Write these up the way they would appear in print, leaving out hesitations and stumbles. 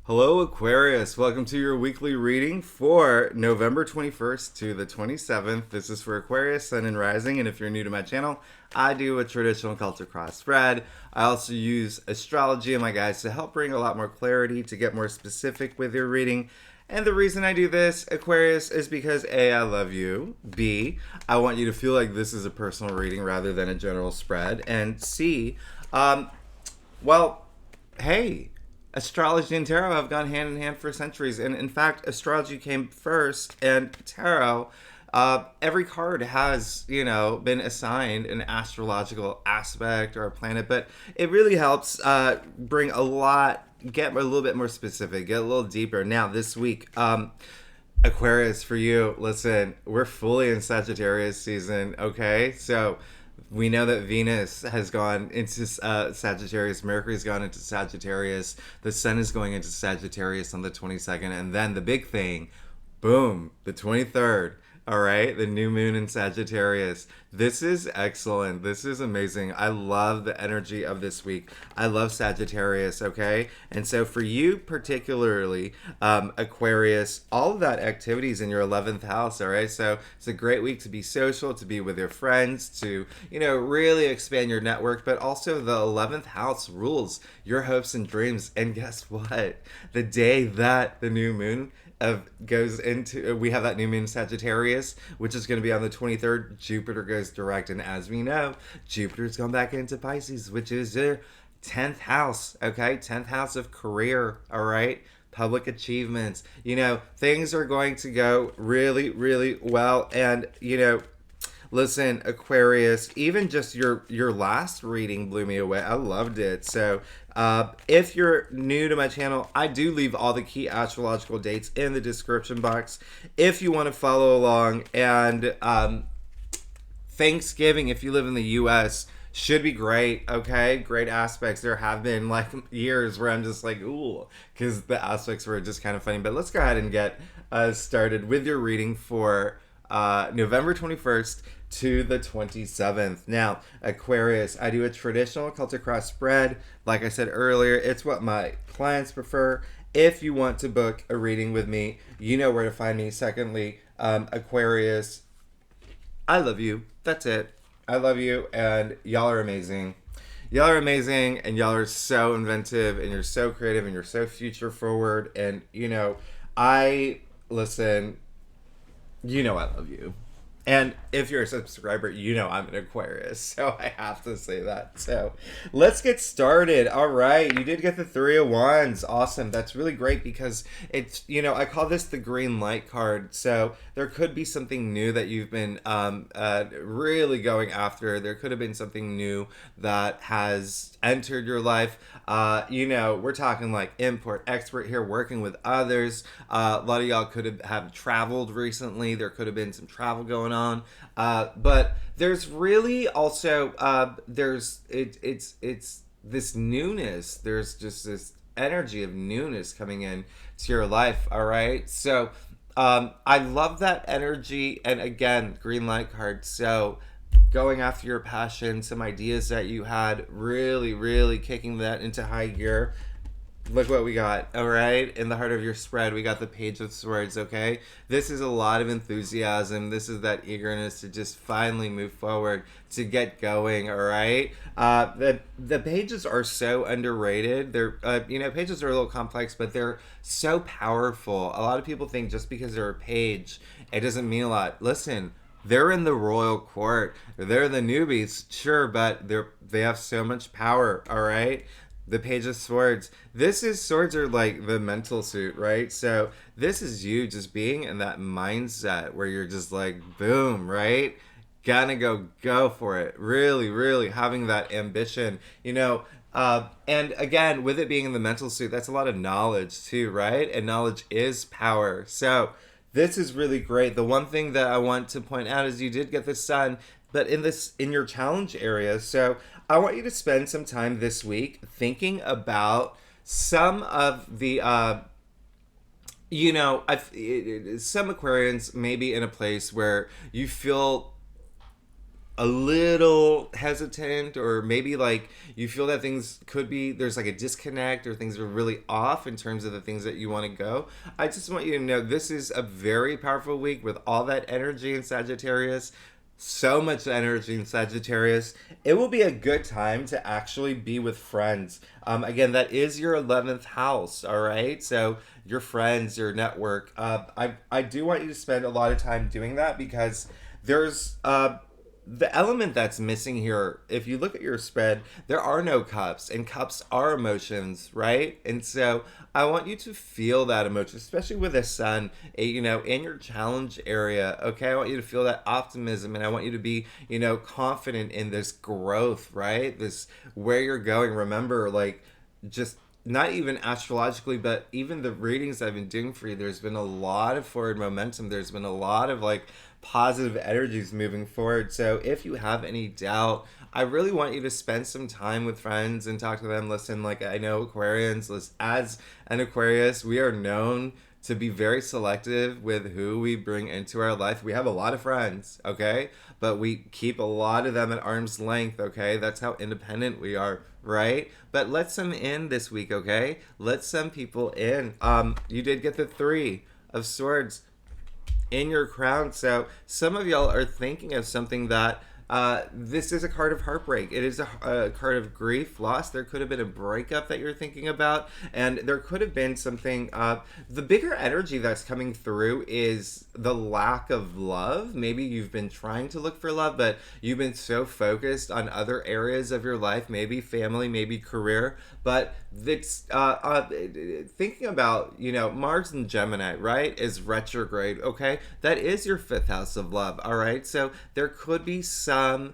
Hello, Aquarius. Welcome to your weekly reading for November 21st to the 27th. This is for Aquarius, Sun and Rising. And if you're new to my channel, I do a traditional Celtic cross spread. I also use astrology and my guides to help bring a lot more clarity, to get more specific with your reading. And the reason I do this, Aquarius, is because A, I love you. B, I want you to feel like this is a personal reading rather than a general spread. And C, well, hey, astrology and tarot have gone hand in hand for centuries. And in fact, astrology came first, and tarot, every card has, been assigned an astrological aspect or a planet, but it really helps bring a lot, get a little bit more specific, get a little deeper. Now, this week, Aquarius, for you, listen, we're fully in Sagittarius season, okay? So we know that Venus has gone into Sagittarius, Mercury's gone into Sagittarius, the Sun is going into Sagittarius on the 22nd, and then the big thing, boom, the 23rd. All right, the new moon in Sagittarius. This is excellent. This is amazing. I love the energy of this week. I love Sagittarius, okay? And so for you particularly, Aquarius, all of that activities in your 11th house, all right? So it's a great week to be social, to be with your friends, to, really expand your network, but also the 11th house rules your hopes and dreams. And guess what? The day that the new moon goes into, we have that new moon Sagittarius, which is going to be on the 23rd. Jupiter goes direct, and as we know, Jupiter's gone back into Pisces, which is your 10th house, okay? 10th house of career, all right? Public achievements. Things are going to go really, really well, and, listen, Aquarius, even just your last reading blew me away. I loved it. So if you're new to my channel, I do leave all the key astrological dates in the description box if you want to follow along. And Thanksgiving, if you live in the U.S., should be great, okay? Great aspects. There have been years where I'm just like, ooh, because the aspects were just kind of funny. But let's go ahead and get started with your reading for November 21st to the 27th. Now, Aquarius, I do a traditional Celtic cross spread. Like I said earlier, it's what my clients prefer. If you want to book a reading with me, you know where to find me. Secondly, Aquarius, I love you. That's it. I love you, and y'all are amazing. Y'all are amazing, and y'all are so inventive, and you're so creative, and you're so future forward. And, listen, I love you. And if you're a subscriber, I'm an Aquarius, so I have to say that. So let's get started. All right, you did get the Three of Wands. Awesome. That's really great because it's, I call this the green light card. So there could be something new that you've been really going after. There could have been something new that has entered your life. We're talking like import, export here, working with others. A lot of y'all could have traveled recently. There could have been some travel going on. But there's really also it's this newness. There's just this energy of newness coming in to your life. All right, so I love that energy. And again, green light card. So going after your passion, some ideas that you had, really, really kicking that into high gear. Look what we got, all right? In the heart of your spread, we got the Page of Swords, okay? This is a lot of enthusiasm. This is that eagerness to just finally move forward, to get going, all right? The pages are so underrated. They're, pages are a little complex, but they're so powerful. A lot of people think just because they're a page, it doesn't mean a lot. Listen, they're in the royal court. They're the newbies, sure, but they have so much power, all right? The Page of Swords. Swords are like the mental suit, right? So this is you just being in that mindset where you're just like, boom, right? Gonna go for it. Really, really having that ambition, and again, with it being in the mental suit, that's a lot of knowledge too, right? And knowledge is power. So this is really great. The one thing that I want to point out is you did get the Sun, but in your challenge area. So I want you to spend some time this week thinking about some of the, some Aquarians may be in a place where you feel a little hesitant, or maybe like you feel that things could be, there's like a disconnect, or things are really off in terms of the things that you want to go, I just want you to know this is a very powerful week with all that energy in Sagittarius. So much energy in Sagittarius. It will be a good time to actually be with friends. Again, that is your 11th house, all right? So your friends, your network. I do want you to spend a lot of time doing that, because there's the element that's missing here. If you look at your spread, there are no cups, and cups are emotions, right? And so I want you to feel that emotion, especially with the sun, in your challenge area. Okay, I want you to feel that optimism, and I want you to be, confident in this growth, right? This where you're going. Remember, like, just not even astrologically, but even the readings I've been doing for you, there's been a lot of forward momentum. There's been a lot of like positive energies moving forward. So if you have any doubt, I really want you to spend some time with friends and talk to them. Listen, like, I know Aquarians, as an Aquarius, we are known to be very selective with who we bring into our life. We have a lot of friends, okay? But we keep a lot of them at arm's length, okay? That's how independent we are, right? But let some in this week, okay? Let some people in. You did get the 3 of Swords in your crown. So some of y'all are thinking of something that this is a card of heartbreak. It is a card of grief, loss. There could have been a breakup that you're thinking about, and there could have been something. The bigger energy that's coming through is the lack of love. Maybe you've been trying to look for love, but you've been so focused on other areas of your life, maybe family, maybe career. But it's thinking about, Mars and Gemini, right, is retrograde, okay? That is your 5th house of love, all right? So there could be some,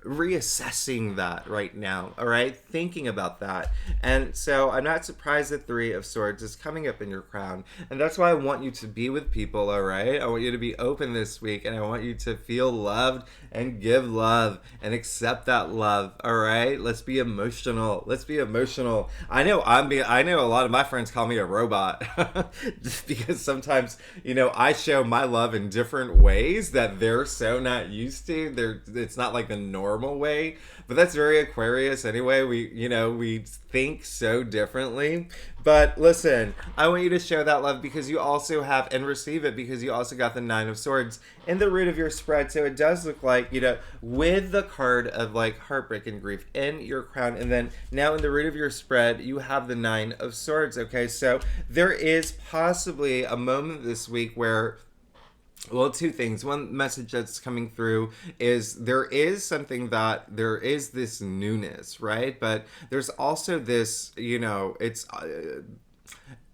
reassessing that right now, all right? Thinking about that. And so I'm not surprised that 3 of Swords is coming up in your crown. And that's why I want you to be with people, all right? I want you to be open this week, and I want you to feel loved and give love and accept that love, all right? Let's be emotional. Let's be emotional. I know a lot of my friends call me a robot just because sometimes, I show my love in different ways that they're so not used to. It's not like the normal way, but that's very Aquarius anyway. We think so differently. But listen, I want you to show that love, because you also have, and receive it, because you also got the 9 of Swords in the root of your spread. So it does look like, with the card of like heartbreak and grief in your crown, and then now in the root of your spread, you have the 9 of Swords. Okay, so there is possibly a moment this week where, well, 2 things. One message that's coming through is there is this newness, right? But there's also this, it's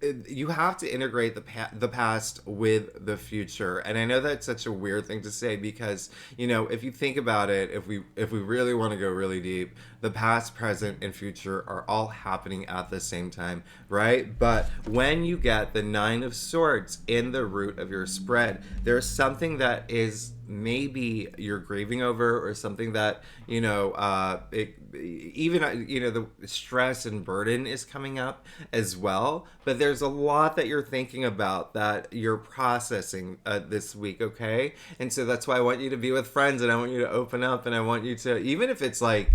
you have to integrate the past with the future. And I know that's such a weird thing to say, because if you think about it, if we really want to go really deep, the past, present, and future are all happening at the same time, right? But when you get the 9 of Swords in the root of your spread, there's something that is maybe you're grieving over, or something that the stress and burden is coming up as well. But there's a lot that you're thinking about that you're processing this week, okay? And so that's why I want you to be with friends, and I want you to open up, and I want you to, even if it's like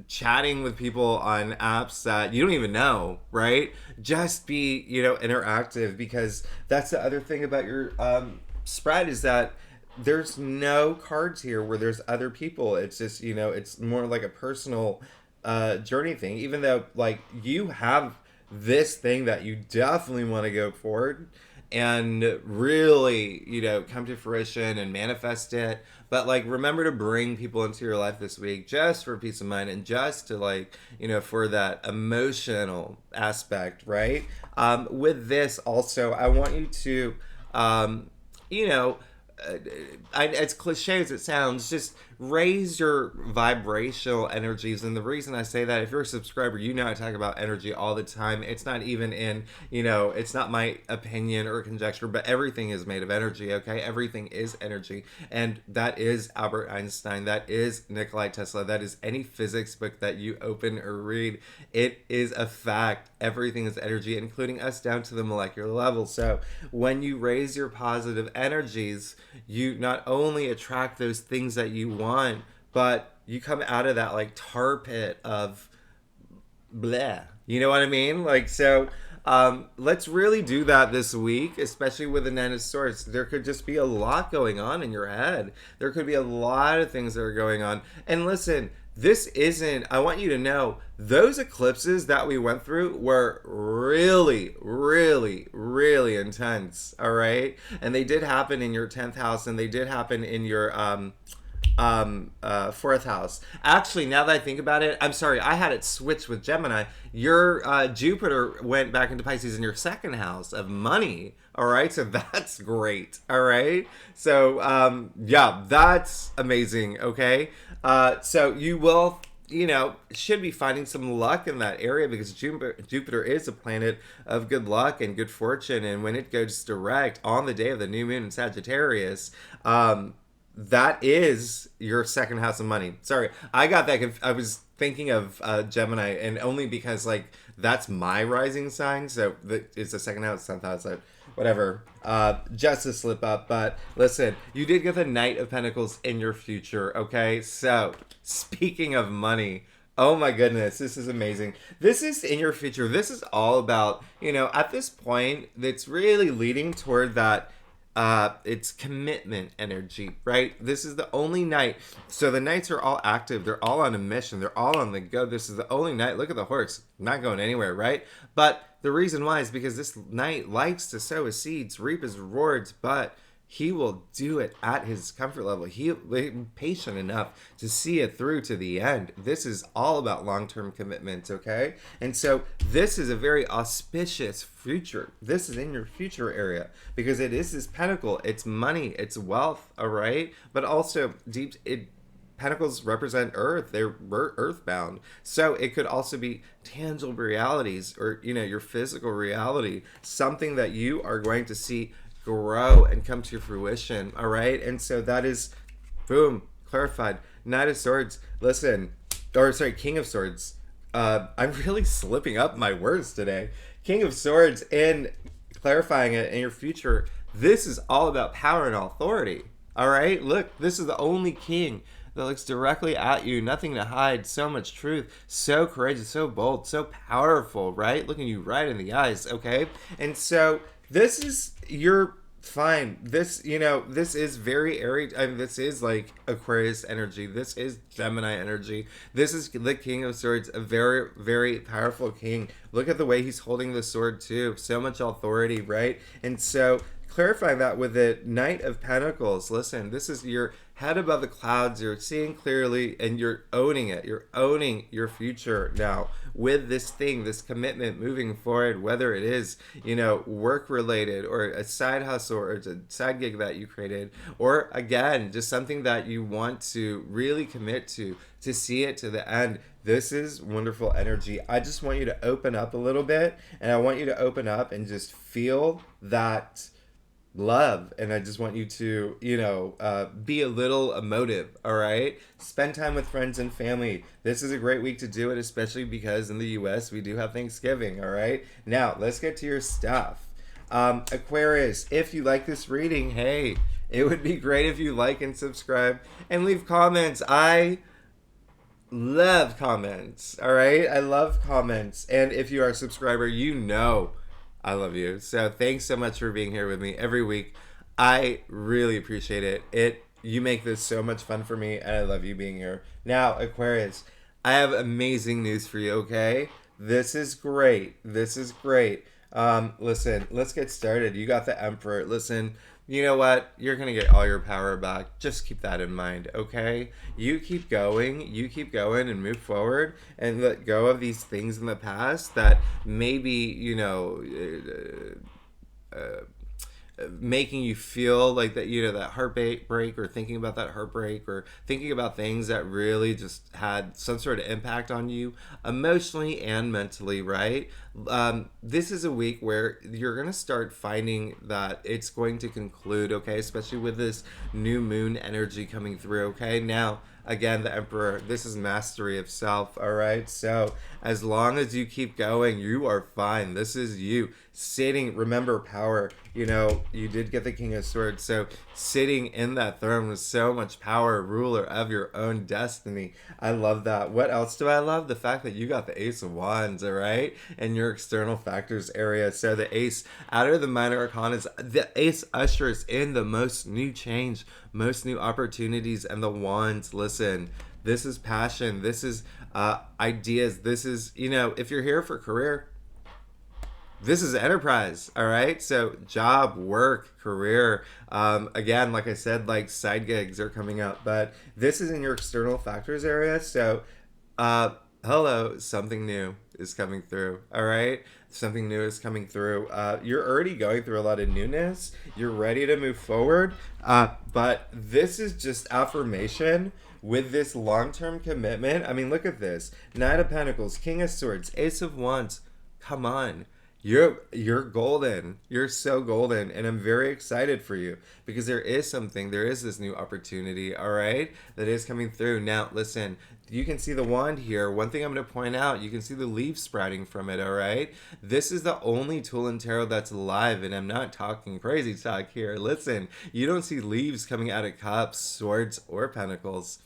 chatting with people on apps that you don't even know, right? Just be interactive, because that's the other thing about your spread, is that there's no cards here where there's other people. It's just it's more like a personal journey thing, even though like you have this thing that you definitely want to go forward and really come to fruition and manifest it. But like, remember to bring people into your life this week, just for peace of mind, and just to like for that emotional aspect, right? With this also, I want you to as cliche as it sounds, just raise your vibrational energies. And the reason I say that, if you're a subscriber, you know I talk about energy all the time. It's not even in, it's not my opinion or conjecture, but everything is made of energy, okay? Everything is energy. And that is Albert Einstein. That is Nikola Tesla. That is any physics book that you open or read. It is a fact. Everything is energy, including us down to the molecular level. So when you raise your positive energies, you not only attract those things that you want, but you come out of that like tar pit of bleh. You know what I mean? Like, so let's really do that this week, especially with the Nine of Swords. There could just be a lot going on in your head. There could be a lot of things that are going on. And listen, this isn't, I want you to know, those eclipses that we went through were really, really, really intense, all right? And they did happen in your 10th house, and they did happen in your fourth house. Actually, now that I think about it, I'm sorry, I had it switched with Gemini. Your Jupiter went back into Pisces in your second house of money. All right, so that's great. All right, so yeah, that's amazing. Okay, so you will, should be finding some luck in that area, because Jupiter is a planet of good luck and good fortune, and when it goes direct on the day of the new moon in Sagittarius, that is your second house of money. Sorry, I got that. I was thinking of Gemini, and only because like that's my rising sign, so it's the second house, 10th house, whatever. Just a slip up. But listen, you did get the Knight of Pentacles in your future. Okay, so speaking of money. Oh my goodness, this is amazing. This is in your future. This is all about, at this point, that's really leading toward that. It's commitment energy, right? This is the only night. So the knights are all active. They're all on a mission. They're all on the go. This is the only night. Look at the horse. Not going anywhere, right? But the reason why is because this knight likes to sow his seeds, reap his rewards, but he will do it at his comfort level. He'll be patient enough to see it through to the end. This is all about long-term commitment, okay? And so this is a very auspicious future. This is in your future area, because it is this pentacle. It's money. It's wealth, all right? But also pentacles represent earth. They're earthbound. So it could also be tangible realities, or, your physical reality, something that you are going to see grow and come to fruition, all right? And so that is, boom, clarified. Knight of Swords, listen, or sorry, King of Swords. I'm really slipping up my words today. King of Swords, and clarifying it in your future, this is all about power and authority, all right? Look, this is the only king that looks directly at you, nothing to hide, so much truth, so courageous, so bold, so powerful, right? Looking you right in the eyes, okay? And so this is your fine. This, this is very airy. I mean, this is like Aquarius energy. This is Gemini energy. This is the King of Swords, a very, very powerful king. Look at the way he's holding the sword too. So much authority, right? And so clarifying that with the Knight of Pentacles. Listen, this is your head above the clouds. You're seeing clearly, and you're owning it. You're owning your future now with this thing, this commitment moving forward, whether it is, work related, or a side hustle, or it's a side gig that you created, or again, just something that you want to really commit to see it to the end. This is wonderful energy. I just want you to open up a little bit, and I want you to open up and just feel that love, and I just want you to be a little emotive, all right? Spend time with friends and family. This is a great week to do it, especially because in the US we do have Thanksgiving, all right? Now let's get to your stuff. Aquarius, if you like this reading, hey, it would be great if you like and subscribe and leave comments. I love comments, all right? I love comments. And if you are a subscriber, I love you. So thanks so much for being here with me every week. I really appreciate it. You make this so much fun for me, and I love you being here. Now, Aquarius, I have amazing news for you, okay? This is great. Listen, let's get started. You got the Emperor. Listen, you know what? You're going to get all your power back. Just keep that in mind, okay? You keep going and move forward, and let go of these things in the past that maybe, making you feel like that, that heartbreak break, or thinking about that heartbreak, or thinking about things that really just had some sort of impact on you emotionally and mentally, right? This is a week where you're going to start finding that it's going to conclude, okay, especially with this new moon energy coming through, okay? Now, again, the Emperor, this is mastery of self, all right? So as long as you keep going, you are fine. This is you sitting. Remember, power, you did get the King of Swords. So sitting in that throne with so much power, ruler of your own destiny. I love that. What else do I love? The fact that you got the Ace of Wands, all right? And your external factors area. So the Ace, out of the minor arcana, the Ace ushers in the most new change, most new opportunities, and the Wands, listen, this is passion, this is ideas, this is, if you're here for career, this is enterprise, all right? So job, work, career, again, like I said, like side gigs are coming up, but this is in your external factors area. So hello, something new is coming through, all right? Something new is coming through. You're already going through a lot of newness. You're ready to move forward. But this is just affirmation with this long-term commitment. I mean, look at this. Knight of Pentacles, King of Swords, Ace of Wands. Come on. You're golden. You're so golden, and I'm very excited for you because there is this new opportunity, all right, that is coming through. Now, listen, you can see the wand here. One thing I'm going to point out, you can see the leaves sprouting from it, all right? This is the only tool in tarot that's alive, and I'm not talking crazy talk here. Listen, you don't see leaves coming out of cups, swords, or pentacles.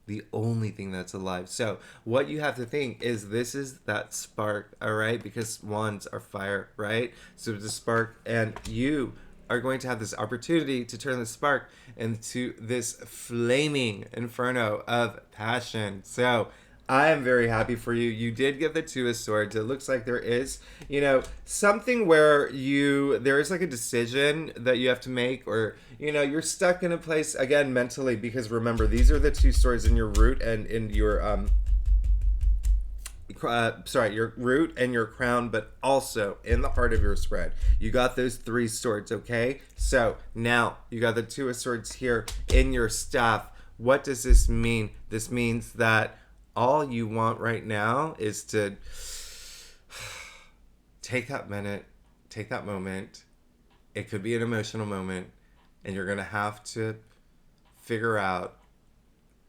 The only thing that's alive. So what you have to think is this is that spark, all right? Because wands are fire, right? So it's a spark, and you are going to have this opportunity to turn the spark into this flaming inferno of passion. So I am very happy for you. You did get the Two of Swords. It looks like there is, something where there is like a decision that you have to make, or, you're stuck in a place, again, mentally, because remember, these are the two swords in your root and in your, your root and your crown, but also in the heart of your spread. You got those three swords, okay? So now you got the Two of Swords here in your staff. What does this mean? This means that all you want right now is to take that minute, take that moment. It could be an emotional moment, and you're going to have to figure out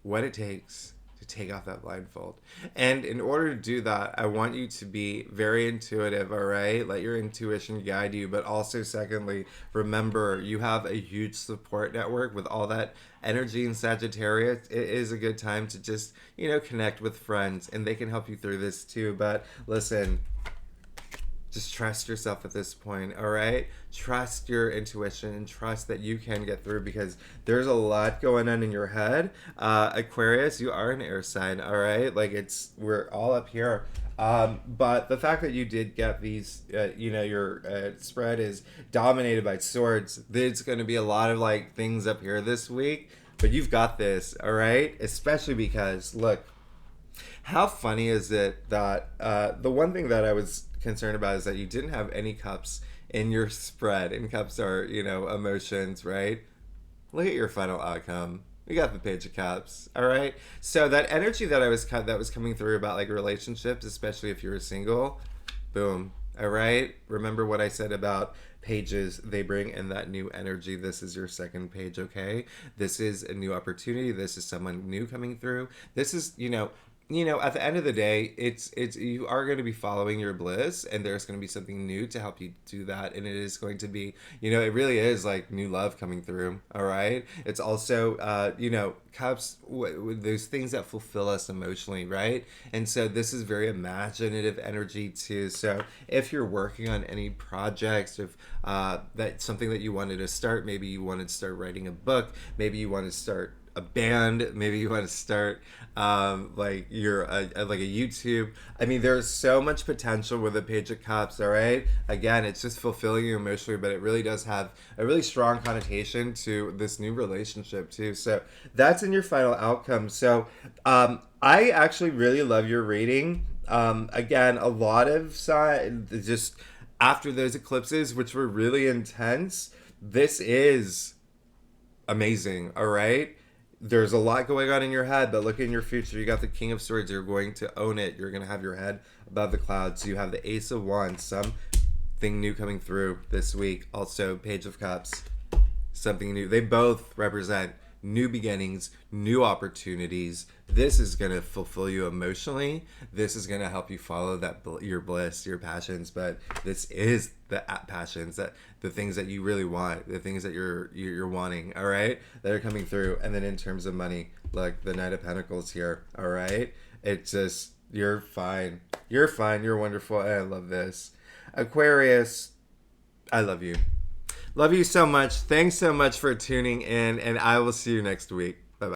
what it takes to take off that blindfold. And in order to do that, I want you to be very intuitive, all right? Let your intuition guide you. But also, secondly, remember, you have a huge support network with all that energy in Sagittarius. It is a good time to just, connect with friends, and they can help you through this too. But listen, just trust yourself at this point, all right? Trust your intuition and trust that you can get through, because there's a lot going on in your head. Aquarius, you are an air sign, all right? Like, we're all up here. But the fact that you did get these, your spread is dominated by swords. There's going to be a lot of like things up here this week, but you've got this, all right? Especially because, look, how funny is it that the one thing that I was concerned about is that you didn't have any cups in your spread, and cups are, emotions, right? Look at your final outcome. We got the Page of Cups, all right? So that energy that was coming through about like relationships, especially if you're single, boom, all right? Remember what I said about pages, they bring in that new energy. This is your second page, okay? This is a new opportunity. This is someone new coming through. This is, at the end of the day, it's you are going to be following your bliss, and there's going to be something new to help you do that, and it is going to be, it really is like new love coming through, all right? It's also, cups, those things that fulfill us emotionally, right? And so this is very imaginative energy too. So if you're working on any projects, if that's something that you wanted to start, maybe you wanted to start writing a book, maybe you want to start a band, maybe you want to start like a YouTube. I mean, there's so much potential with the Page of Cups, all right? Again, it's just fulfilling you emotionally, but it really does have a really strong connotation to this new relationship too. So that's in your final outcome. So I actually really love your reading. Again, a lot of after those eclipses, which were really intense, this is amazing, all right? There's a lot going on in your head, but look in your future. You got the King of Swords. You're going to own it. You're going to have your head above the clouds. You have the Ace of Wands, something new coming through this week. Also, Page of Cups, something new. They both represent new beginnings, new opportunities. This is going to fulfill you emotionally. This is going to help you follow that your bliss, your passions. But this is the passions, that the things that you really want, the things that you're wanting, all right, that are coming through. And then in terms of money, look, the Knight of Pentacles here, all right? It's just, you're fine. You're fine. You're wonderful. And I love this. Aquarius, I love you. Love you so much. Thanks so much for tuning in, and I will see you next week.